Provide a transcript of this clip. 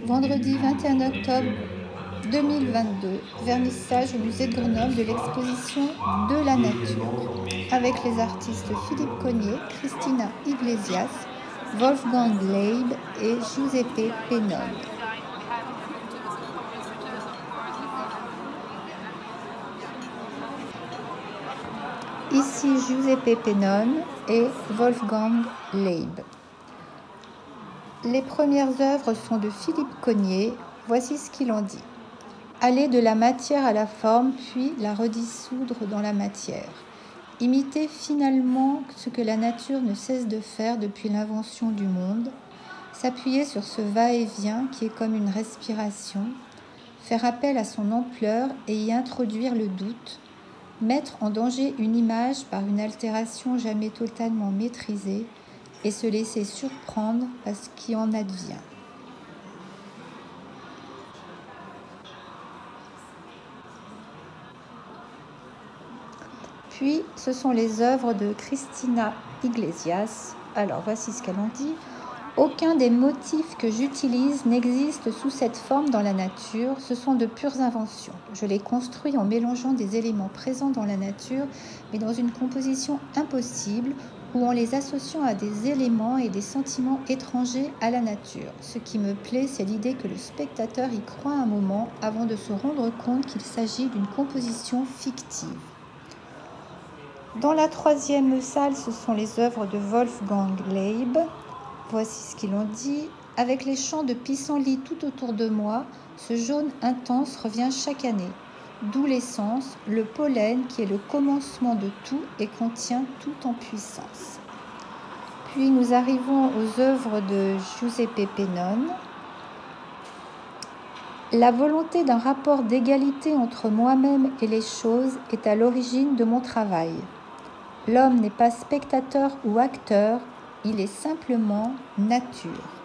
Vendredi 21 octobre 2022, vernissage au musée de Grenoble de l'exposition De la nature, avec les artistes Philippe Cogniet, Christina Iglesias, Wolfgang Leib et Giuseppe Pennone. Ici Giuseppe Pennone et Wolfgang Leib. Les premières œuvres sont de Philippe Cogniet. Voici ce qu'il en dit. Aller de la matière à la forme, puis la redissoudre dans la matière. Imiter finalement ce que la nature ne cesse de faire depuis l'invention du monde. S'appuyer sur ce va-et-vient qui est comme une respiration. Faire appel à son ampleur et y introduire le doute. Mettre en danger une image par une altération jamais totalement maîtrisée et se laisser surprendre par ce qui en advient. Puis, ce sont les œuvres de Christina Iglesias. Alors, voici ce qu'elle en dit. Aucun des motifs que j'utilise n'existe sous cette forme dans la nature, ce sont de pures inventions. Je les construis en mélangeant des éléments présents dans la nature, mais dans une composition impossible, ou en les associant à des éléments et des sentiments étrangers à la nature. Ce qui me plaît, c'est l'idée que le spectateur y croit un moment avant de se rendre compte qu'il s'agit d'une composition fictive. Dans la troisième salle, ce sont les œuvres de Wolfgang Leib. Voici ce qu'il en dit. Avec les champs de pissenlit tout autour de moi, ce jaune intense revient chaque année. D'où l'essence, le pollen qui est le commencement de tout et contient tout en puissance. Puis nous arrivons aux œuvres de Giuseppe Pennone. La volonté d'un rapport d'égalité entre moi-même et les choses est à l'origine de mon travail. L'homme n'est pas spectateur ou acteur, il est simplement nature.